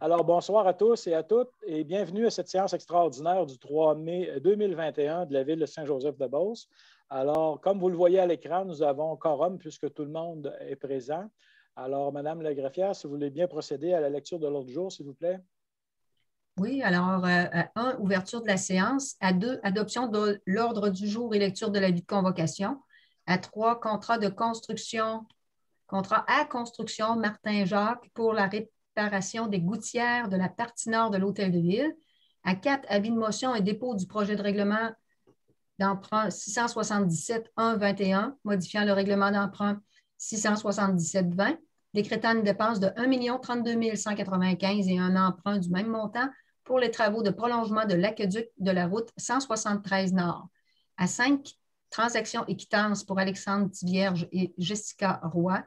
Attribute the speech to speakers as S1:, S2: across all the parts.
S1: Alors, bonsoir à tous et à toutes et bienvenue à cette séance extraordinaire du 3 mai 2021 de la ville de Saint-Joseph-de-Beauce. Alors, comme vous le voyez à l'écran, nous avons quorum puisque tout le monde est présent. Alors, Madame la greffière, si vous voulez bien procéder à la lecture de l'ordre du jour, s'il vous plaît.
S2: Oui, alors, à 1, ouverture de la séance. À 2, adoption de l'ordre du jour et lecture de l'avis de convocation. À 3, contrat à construction Martin-Jacques pour la réparation des gouttières de la partie nord de l'Hôtel de Ville. À 4, avis de motion et dépôt du projet de règlement d'emprunt 677-1-21, modifiant le règlement d'emprunt 677-20, décrétant une dépense de 1 032 195 et un emprunt du même montant pour les travaux de prolongement de l'aqueduc de la route 173 Nord. À 5, transactions et quittances pour Alexandre Tivierge et Jessica Roy.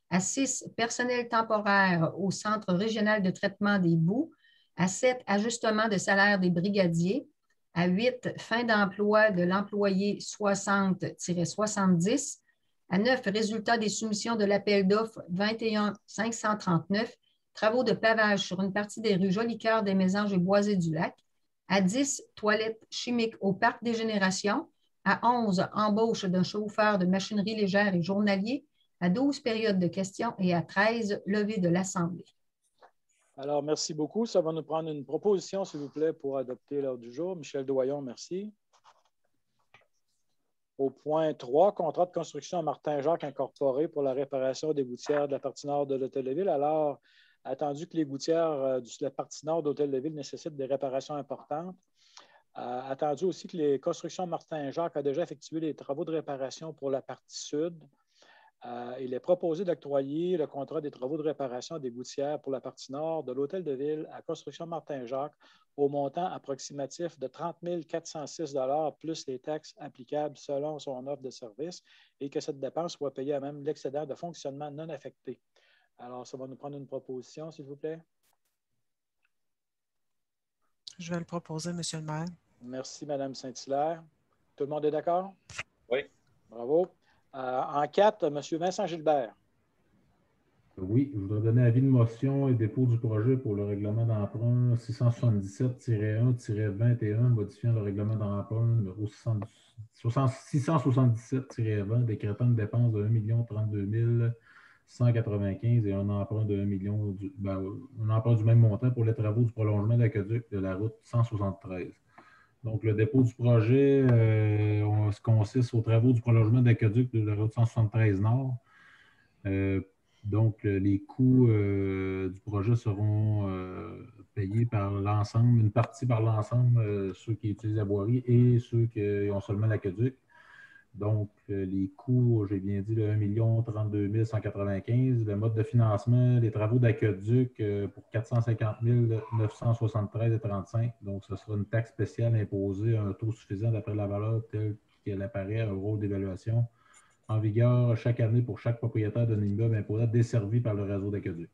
S2: À 6, personnel temporaire au Centre régional de traitement des boues. À 7, ajustement de salaire des brigadiers. À 8, fin d'emploi de l'employé 60-70. À 9, résultat des soumissions de l'appel d'offres 21 539, travaux de pavage sur une partie des rues Jolicoeur, des Mésanges et Boisé-du-Lac. À 10, toilettes chimiques au Parc des Générations. À 11, embauche d'un chauffeur de machinerie légère et journalier. À 12, période de questions. Et à 13, levée de l'Assemblée.
S1: Alors, merci beaucoup. Ça va nous prendre une proposition, s'il vous plaît, pour adopter l'ordre du jour. Michel Doyon, merci. Au point 3, contrat de construction à Martin-Jacques incorporé pour la réparation des gouttières de la partie nord de l'Hôtel de Ville. Alors, attendu que les gouttières de la partie nord de l'Hôtel de Ville nécessitent des réparations importantes, attendu aussi que les constructions Martin-Jacques a déjà effectué les travaux de réparation pour la partie sud. Il est proposé d'octroyer le contrat des travaux de réparation des gouttières pour la partie nord de l'Hôtel de Ville à Construction Martin-Jacques au montant approximatif de 30 406 plus les taxes applicables selon son offre de service et que cette dépense soit payée à même l'excédent de fonctionnement non affecté. Alors, ça va nous prendre une proposition, s'il vous plaît.
S3: Je vais le proposer, Monsieur le maire.
S1: Merci, Mme Saint-Hilaire. Tout le monde est d'accord?
S4: Oui.
S1: Bravo. En 4, M. Vincent Gilbert.
S5: Oui, je voudrais donner avis de motion et dépôt du projet pour le règlement d'emprunt 677-1-21, modifiant le règlement d'emprunt numéro 677-20, décrétant une dépense de 1 032 195 et un emprunt de 1 million, un emprunt du même montant pour les travaux du prolongement de l'aqueduc de la route 173. Donc, le dépôt du projet consiste aux travaux du prolongement de l'aqueduc de la route 173 Nord. Donc, les coûts du projet seront payés par l'ensemble, une partie par l'ensemble, ceux qui utilisent la voirie et ceux qui ont seulement l'aqueduc. Donc, les coûts, j'ai bien dit, 1 032 195. Le mode de financement, les travaux d'aqueduc pour 450 973,35. Donc, ce sera une taxe spéciale imposée à un taux suffisant d'après la valeur telle qu'elle apparaît à un rôle d'évaluation en vigueur chaque année pour chaque propriétaire d'un immeuble imposable desservi par le réseau d'aqueduc.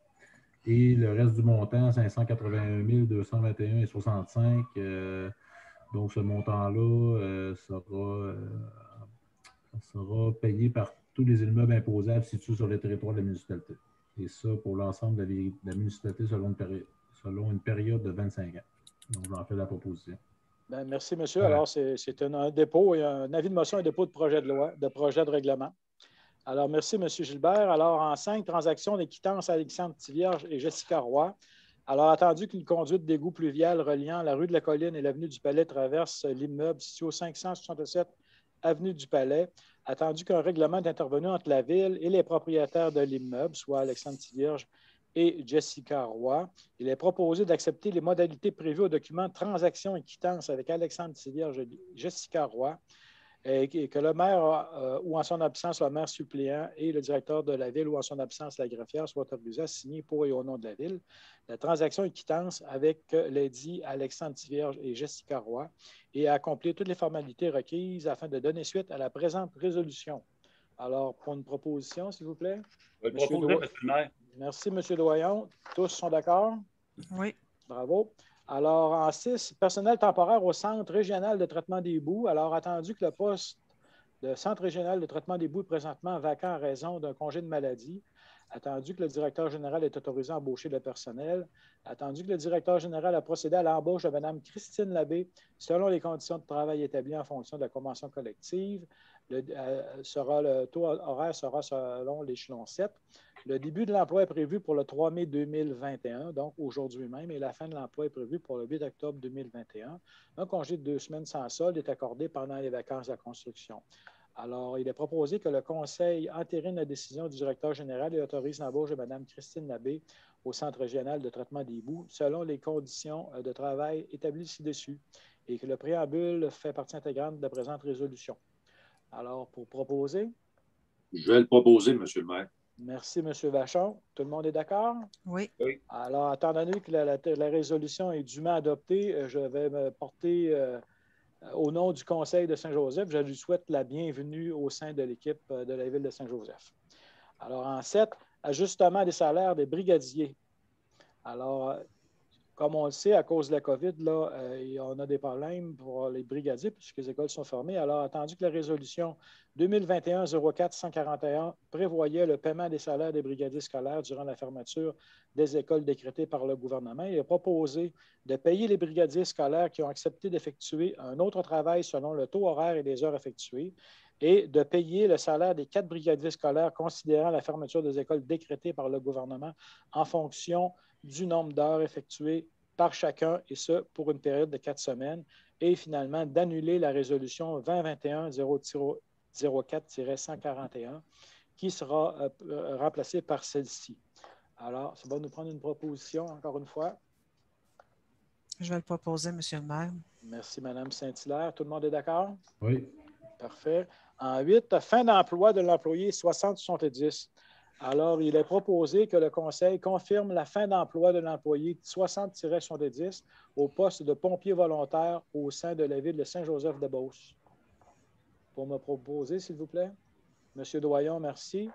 S5: Et le reste du montant, 581 221,65. Donc, ce montant-là sera payé par tous les immeubles imposables situés sur le territoire de la municipalité. Et ça, pour l'ensemble de la municipalité selon une période de 25 ans. Donc, j'en fais la proposition.
S1: Bien, merci, monsieur. Alors, c'est un dépôt et un avis de motion et dépôt de projet de loi, de projet de règlement. Alors, merci, monsieur Gilbert. Alors, en 5, transactions des quittances Alexandre Tivierge et Jessica Roy. Alors, attendu qu'une conduite d'égout pluvial reliant la rue de la Colline et l'avenue du Palais traverse l'immeuble situé au 567 avenue du Palais, attendu qu'un règlement est intervenu entre la Ville et les propriétaires de l'immeuble, soit Alexandre Tivierge et Jessica Roy, il est proposé d'accepter les modalités prévues au document Transactions et quittances avec Alexandre Tivierge et Jessica Roy, et que le maire ou en son absence, le maire suppléant et le directeur de la Ville ou en son absence, la greffière soient autorisés à signer pour et au nom de la Ville la transaction et quittance avec les dits Alexandre Tivierge et Jessica Roy et à accomplir toutes les formalités requises afin de donner suite à la présente résolution. Alors, pour une proposition, s'il vous plaît.
S4: Oui, monsieur le maire.
S1: Merci, M. Doyon. Tous sont d'accord?
S3: Oui.
S1: Bravo. Alors, en 6, personnel temporaire au Centre régional de traitement des boues. Alors, attendu que le poste de Centre régional de traitement des boues est présentement vacant en raison d'un congé de maladie, Attendu que le directeur général est autorisé à embaucher le personnel. Attendu que le directeur général a procédé à l'embauche de Mme Christine Labbé selon les conditions de travail établies en fonction de la convention collective. Le taux horaire sera selon l'échelon 7. Le début de l'emploi est prévu pour le 3 mai 2021, donc aujourd'hui même, et la fin de l'emploi est prévue pour le 8 octobre 2021. Un congé de 2 semaines sans solde est accordé pendant les vacances de la construction. Alors, il est proposé que le Conseil entérine la décision du directeur général et autorise l'embauche de Mme Christine Labbé au Centre régional de traitement des boues selon les conditions de travail établies ci-dessus et que le préambule fait partie intégrante de la présente résolution. Alors, pour proposer?
S6: Je vais le proposer, M. le maire.
S1: Merci, M. Vachon. Tout le monde est d'accord?
S3: Oui.
S6: Oui.
S1: Alors, étant donné que la résolution est dûment adoptée, je vais me porter au nom du Conseil de Saint-Joseph. Je lui souhaite la bienvenue au sein de l'équipe de la Ville de Saint-Joseph. Alors, en 7, ajustement des salaires des brigadiers. Alors, comme on le sait, à cause de la COVID, là, on a des problèmes pour les brigadiers puisque les écoles sont fermées. Alors, attendu que la résolution 2021-04-141 prévoyait le paiement des salaires des brigadiers scolaires durant la fermeture des écoles décrétées par le gouvernement, il est proposé de payer les brigadiers scolaires qui ont accepté d'effectuer un autre travail selon le taux horaire et les heures effectuées et de payer le salaire des 4 brigadiers scolaires considérant la fermeture des écoles décrétées par le gouvernement en fonction du nombre d'heures effectuées par chacun, et ce, pour une période de 4 semaines, et finalement d'annuler la résolution 2021-004-141 qui sera remplacée par celle-ci. Alors, ça va nous prendre une proposition, encore une fois.
S3: Je vais le proposer, M. le maire.
S1: Merci, Mme Saint-Hilaire. Tout le monde est d'accord?
S5: Oui.
S1: Parfait. En 8, fin d'emploi de l'employé 60-70. Alors, il est proposé que le Conseil confirme la fin d'emploi de l'employé 60-70 au poste de pompier volontaire au sein de la ville de Saint-Joseph-de-Beauce. Pour me proposer, s'il vous plaît. M. Doyon, merci.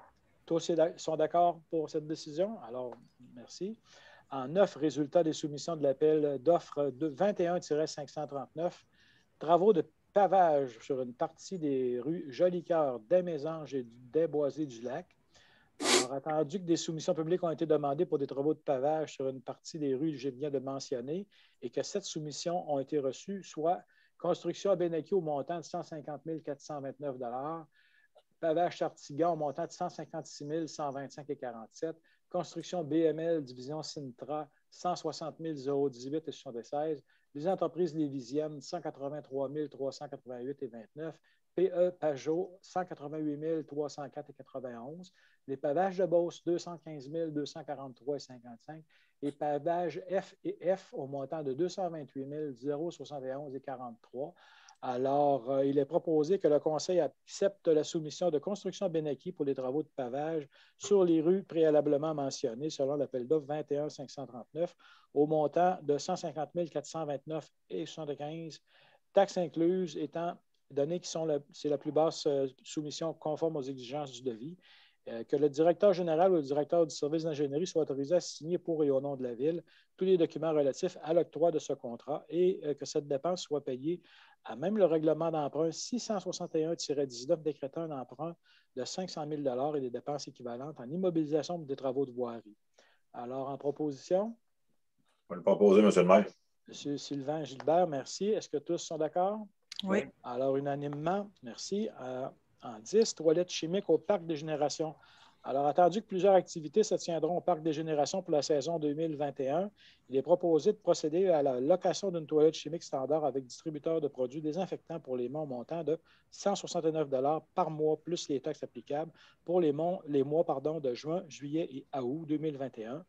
S1: Tous sont d'accord pour cette décision? Alors, merci. En 9, résultat des soumissions de l'appel d'offres 21-539, travaux de pavage sur une partie des rues Jolicoeur, Desmésanges et Desboisés-du-Lac. Alors, attendu que des soumissions publiques ont été demandées pour des travaux de pavage sur une partie des rues que je viens de mentionner et que 7 soumissions ont été reçues, soit construction à Benaki au montant de 150 429 $, pavage Chartigan au montant de 156 125,47 $, construction BML, division Sintra, 160 018,76 $, les entreprises lévisiennes, 183 388,29 $, PE Pajot, 188 304,91 $, les pavages de Beauce, 215 243,55 $, et pavages F et F au montant de 228 071,43 $. Alors, il est proposé que le Conseil accepte la soumission de construction Benaki pour les travaux de pavage sur les rues préalablement mentionnées selon l'appel d'offres 21-539 au montant de 150 429,75 $, taxes incluses étant donné que c'est la plus basse soumission conforme aux exigences du devis, que le directeur général ou le directeur du service d'ingénierie soit autorisé à signer pour et au nom de la Ville tous les documents relatifs à l'octroi de ce contrat et que cette dépense soit payée à même le règlement d'emprunt 661-19 décrétant un emprunt de 500 000 $ et des dépenses équivalentes en immobilisation des travaux de voirie. Alors, en proposition?
S6: Je vais le proposer, M. le maire.
S1: M. Sylvain Gilbert, merci. Est-ce que tous sont d'accord?
S3: Oui.
S1: Alors, unanimement, merci. En 10, toilettes chimiques au Parc des Générations. Alors, attendu que plusieurs activités se tiendront au Parc des Générations pour la saison 2021, il est proposé de procéder à la location d'une toilette chimique standard avec distributeur de produits désinfectants pour les mois au montant de 169 $ par mois, plus les taxes applicables pour les mois de juin, juillet et août 2021.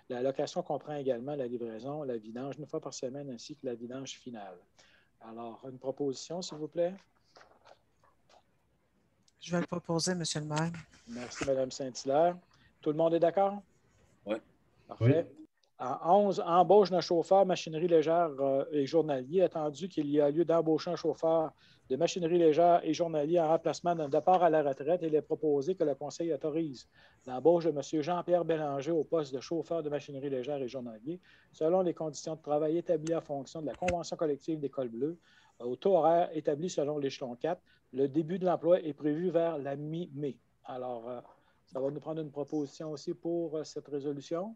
S1: La location comprend également la livraison, la vidange 9 fois par semaine ainsi que la vidange finale. Alors, une proposition, s'il vous plaît.
S3: Je vais le proposer, M. le maire.
S1: Merci, Mme Saint-Hilaire. Tout le monde est d'accord?
S6: Oui.
S1: Parfait. Oui. En 11, embauche d'un chauffeur machinerie légère et journalier. Attendu qu'il y a lieu d'embaucher un chauffeur de machinerie légère et journalier en remplacement d'un départ à la retraite, il est proposé que le Conseil autorise l'embauche de M. Jean-Pierre Bélanger au poste de chauffeur de machinerie légère et journalier selon les conditions de travail établies en fonction de la convention collective des cols bleus au taux horaire établi selon l'échelon 4. Le début de l'emploi est prévu vers la mi-mai. Alors, Ça va nous prendre une proposition aussi pour cette résolution.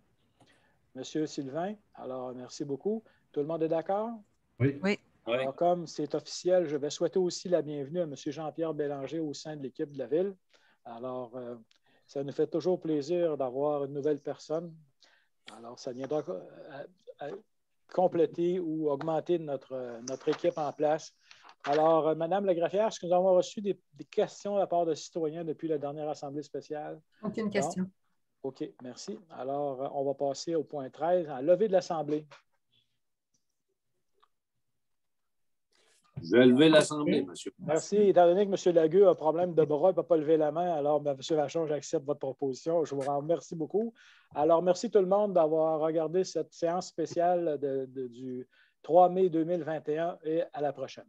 S1: Monsieur Sylvain, alors merci beaucoup. Tout le monde est d'accord?
S5: Oui.
S3: Oui.
S1: Alors, comme c'est officiel, je vais souhaiter aussi la bienvenue à M. Jean-Pierre Bélanger au sein de l'équipe de la Ville. Alors, ça nous fait toujours plaisir d'avoir une nouvelle personne. Alors, ça viendra compléter ou augmenter notre équipe en place. Alors, Madame la greffière, est-ce que nous avons reçu des questions de la part de citoyens depuis la dernière Assemblée spéciale?
S2: Aucune question.
S1: Non? OK, merci. Alors, on va passer au point 13, en levée de l'Assemblée.
S6: Je vais lever l'Assemblée, monsieur.
S1: Merci. Étant donné que M. Lagueux a un problème de bras, il ne peut pas lever la main, alors, M. Vachon, j'accepte votre proposition. Je vous remercie beaucoup. Alors, merci tout le monde d'avoir regardé cette séance spéciale du 3 mai 2021 et à la prochaine.